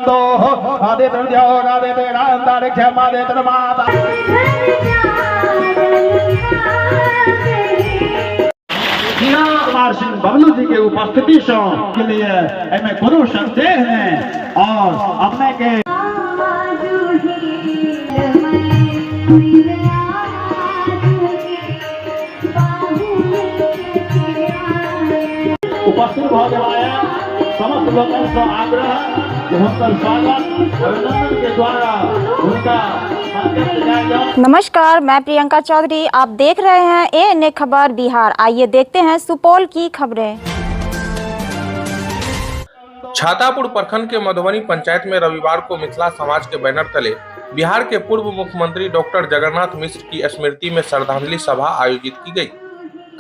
तो आदित्य देव आदित्य अंतरिक्ष आदित्य माता कुमार सिंह बबलू जी के उपस्थिति के लिए हमें गुरु संदेह हैं और अपने के उपस्थित हो गया समस्त लोगों का आग्रह कि उनका स्वागत अभिनंदन के द्वारा उनका नमस्कार, मैं प्रियंका चौधरी। आप देख रहे हैं एएनए खबर बिहार। आइए देखते हैं सुपौल की खबरें। छातापुर प्रखंड के मधुबनी पंचायत में रविवार को मिथिला समाज के बैनर तले बिहार के पूर्व मुख्यमंत्री डॉक्टर जगन्नाथ मिश्र की स्मृति में श्रद्धांजलि सभा आयोजित की गई।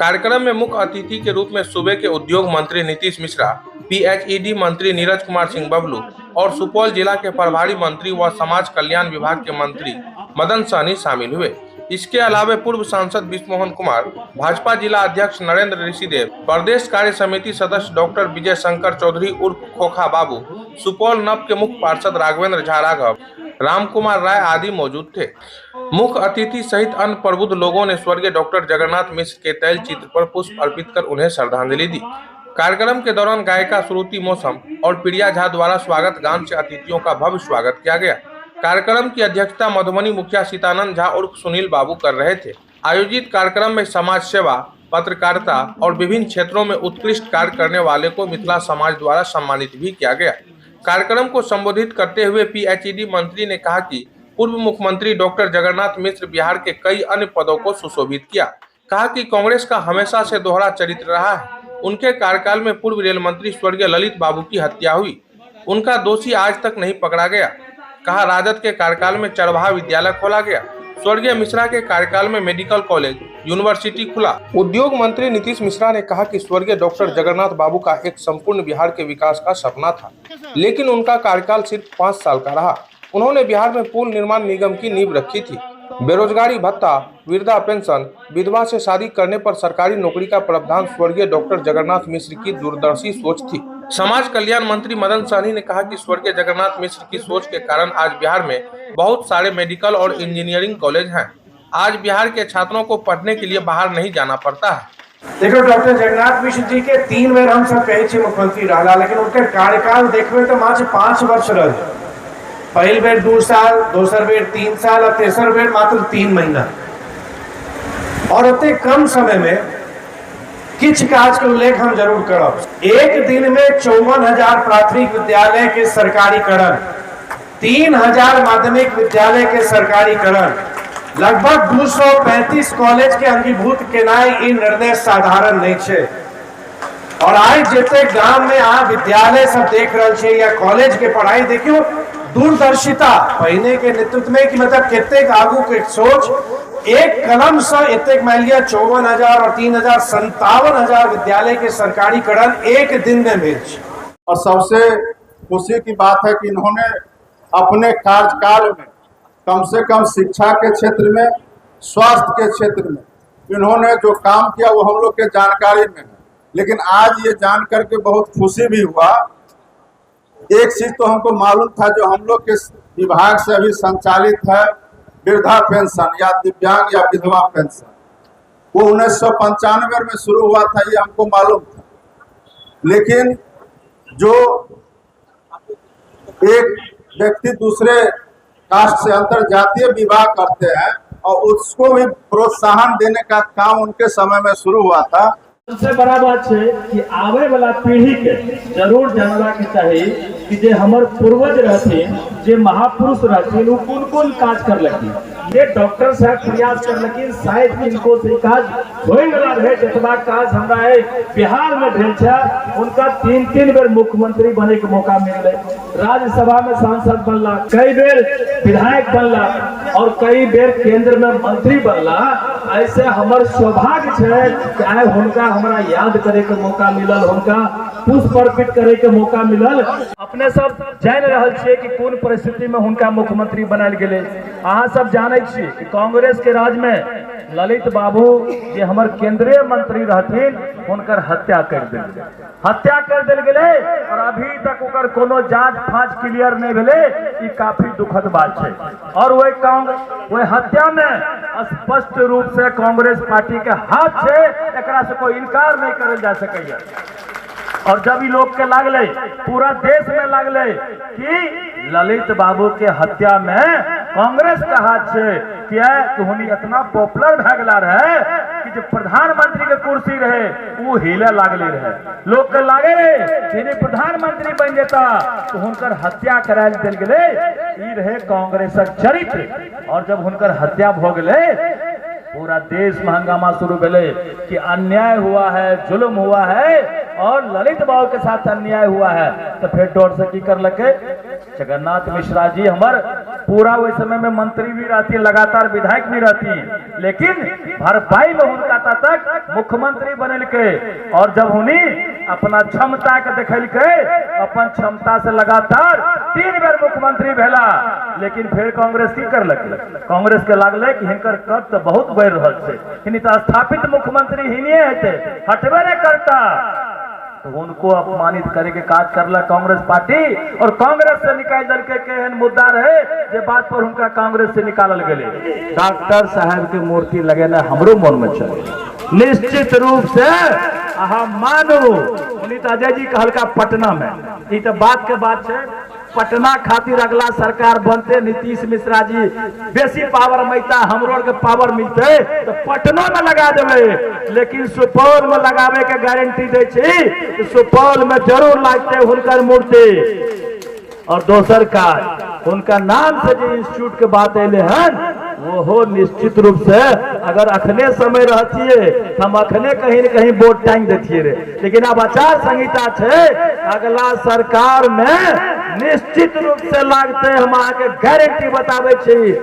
कार्यक्रम में मुख्य अतिथि के रूप में सूबे के उद्योग मंत्री नीतीश मिश्रा, पीएचईडी मंत्री नीरज कुमार सिंह बबलू और सुपौल जिला के प्रभारी मंत्री व समाज कल्याण विभाग के मंत्री मदन सहनी शामिल हुए। इसके अलावा पूर्व सांसद विष्णुमोहन कुमार, भाजपा जिला अध्यक्ष नरेंद्र ऋषिदेव, प्रदेश कार्य समिति सदस्य डॉक्टर विजय शंकर चौधरी उर्फ खोखा बाबू, सुपौल नव के मुख्य पार्षद राघवेंद्र झा राघव, राम कुमार राय आदि मौजूद थे। मुख्य अतिथि सहित अन्य प्रबुद्ध लोगों ने स्वर्गीय डॉक्टर जगन्नाथ मिश्र के तैल चित्र पर पुष्प अर्पित कर उन्हें श्रद्धांजलि दी। कार्यक्रम के दौरान गायिका श्रुति मौसम और प्रिया झा द्वारा स्वागत गान से अतिथियों का भव्य स्वागत किया गया। कार्यक्रम की अध्यक्षता मधुबनी मुखिया सीतानंद झा उर्फ सुनील बाबू कर रहे थे। आयोजित कार्यक्रम में समाज सेवा, पत्रकारिता और विभिन्न क्षेत्रों में उत्कृष्ट कार्य करने वाले को मिथिला समाज द्वारा सम्मानित भी किया गया। कार्यक्रम को संबोधित करते हुए पीएचईडी मंत्री ने कहा कि पूर्व मुख्यमंत्री डॉक्टर जगन्नाथ मिश्र बिहार के कई अन्य पदों को सुशोभित किया। कहा कि कांग्रेस का हमेशा से दोहरा चरित्र रहा है। उनके कार्यकाल में पूर्व रेल मंत्री स्वर्गीय ललित बाबू की हत्या हुई, उनका दोषी आज तक नहीं पकड़ा गया। कहा राजद के कार्यकाल में चरवाहा विद्यालय खोला गया। स्वर्गीय मिश्रा के कार्यकाल में मेडिकल कॉलेज, यूनिवर्सिटी खुला। उद्योग मंत्री नीतीश मिश्रा ने कहा कि स्वर्गीय डॉक्टर जगन्नाथ बाबू का एक संपूर्ण बिहार के विकास का सपना था, लेकिन उनका कार्यकाल सिर्फ 5 साल का रहा। उन्होंने बिहार में पुल निर्माण निगम की नींव रखी थी। बेरोजगारी भत्ता, वृद्धा पेंशन, विधवा से शादी करने पर सरकारी नौकरी का प्रावधान स्वर्गीय डॉक्टर जगन्नाथ मिश्र की दूरदर्शी सोच थी। समाज कल्याण मंत्री मदन सहनी ने कहा कि स्वर्गीय जगन्नाथ मिश्र की सोच के कारण आज बिहार में बहुत सारे मेडिकल और इंजीनियरिंग कॉलेज हैं। आज बिहार के छात्रों को पढ़ने के लिए बाहर नहीं जाना पड़ता है। देखो, डॉक्टर जगन्नाथ मिश्र जी के 3 बेर हम सब कहे मुख्यमंत्री रहा, लेकिन उनके कार्यकाल देखबे तो मात्र 5 वर्ष रहे। पहल बेर 2 साल, दोसर बेर 3 साल और तेसर बेर मात्र 3 महीना। और उतने कम समय में किछ काज के उल्लेख हम जरूर करब। एक दिन में 54,000 प्राथमिक विद्यालय के सरकारीकरण, 3,000 माध्यमिक विद्यालय के सरकारीकरण, लगभग 235 कॉलेज के अंगीभूत केनाई ई निर्णय साधारण नहीं छे। और आज जते गांव में आ विद्यालय सब देख रहे छे या कॉलेज के पढ़ाई देखियो, दूरदर्शिता पहिने के नेतृत्व में कि मतलब कितने आगू के सोच। एक कलम से इतने मान लिया 54,000 और 3,000 57,000 विद्यालय के सरकारीकरण एक दिन में भेज। और सबसे खुशी की बात है कि इन्होंने अपने कार्यकाल में कम से कम शिक्षा के क्षेत्र में, स्वास्थ्य के क्षेत्र में इन्होंने जो काम किया वो हम लोग के जानकारी में है। लेकिन आज ये जान करके बहुत खुशी भी हुआ। एक चीज तो हमको मालूम था, जो हम लोग के विभाग से अभी संचालित है वृद्धा पेंशन या दिव्यांग या विधवा पेंशन, वो 1995 में शुरू हुआ था, ये हमको मालूम था। लेकिन जो एक व्यक्ति दूसरे कास्ट से अंतर जातीय विवाह करते हैं और उसको भी प्रोत्साहन देने का काम उनके समय में शुरू हुआ था। सबसे बड़ा बात है कि आवे वाला पीढ़ी के जरूर जानना के चाहिए कि जे हमारे पूर्वज रहते, जे महापुरुष रहते, वो कौन काज कर लगी। ये डॉक्टर साहब प्रयास कर लगी, शायद इनको से काज होए वाला है। जितना काज हमरा है बिहार में भेल छा, उनका 3 बेर मुख्यमंत्री बने के मौका मिले, राज्यसभा में सांसद बनला, कई बेर विधायक बनला और कई बेर केंद्र में मंत्री बनला। ऐसे हमार सौभाग्य है कि आए हुनका हमरा याद करे के मौका मिलल, हुनका पुष्प अर्पित करे के मौका मिलल। अपने सब जान रहल छियै कि कौन परिस्थिति में हुनका मुख्यमंत्री बनायल गेले। अहाँ सब जाने छियै कि कांग्रेस के राज में ललित बाबू जे हमर केंद्रीय मंत्री रहथिन उनकर हत्या कर दिल गेलै और अभी तक ओकर कोनो जांच फांच क्लियर नहीं भेलै। ई काफी दुखद बात है और वही हत्या में स्पष्ट रूप से कांग्रेस पार्टी के हाथ है, एकरा से कोई इनकार नहीं करल जा सकैया। और जब ई लोग के लागले, पूरा देश में लागले कि ललित बाबू के हत्या में कांग्रेस का हाथ है, क्या तुहनी इतना पॉपुलर भगला रहे कि जो प्रधानमंत्री के कुर्सी रहे वो हिले लागले रहे। लोग के लागे रहे प्रधानमंत्री बन जाता तो हुनकर हत्या करायल दिल गेले। ई रहे कांग्रेसक चरित्र। और जब हुनकर हत्या भ गेले पूरा देश में हंगामा शुरू भेले कि अन्याय हुआ है, जुल्म हुआ है और ललित बाबू के साथ अन्याय हुआ है। तो फिर डर से की कर लगे जगन्नाथ मिश्रा जी हमार पूरा वही समय में मंत्री भी रहती, लगातार विधायक भी रहती, लेकिन भरपाई में उनका तक मुख्यमंत्री बनल के। और जब उन्हीं अपना क्षमता के देखल के, अपन क्षमता से लगातार 3 बेर मुख्यमंत्री भेला, लेकिन फिर कांग्रेस की कर लगे, कांग्रेस के लागले कि हिनकर कद तो बहुत बढ़ रहा है, हिनी तो स्थापित मुख्यमंत्री हिनिये हेते, हटबे नहीं करता। तो उनको अपमानित करे के काज करला कांग्रेस पार्टी और कांग्रेस से निकाल दल के केहन मुद्दा रहे जे बात पर उनका कांग्रेस से निकालल गेले। डॉक्टर साहब के मूर्ति लगेना हमरो मन में चले निश्चित रूप से। अहाँ मानू पुनीत अजय जी कहलका पटना में, ई तो बात के बात है, पटना खातिर अगला सरकार बनते नीतीश मिश्रा जी बेसी पावर मैता, हमरो के पावर मिलते तो पटना में लगा देवे, लेकिन सुपौल में लगावे के गारंटी दे छी तो सुपौल में जरूर लागते हुनकर मूर्ति। और दोसर का उनका नाम से जो इंस्टीट्यूट के बात अले हैं वो हो निश्चित रूप से अगर अखने समय रहती हम अखने कहीं न कहीं वोट टांग देती रे, लेकिन अब आचार संहिता है, अगला सरकार में निश्चित रूप से लागते हम आके गारंटी बतावे छी।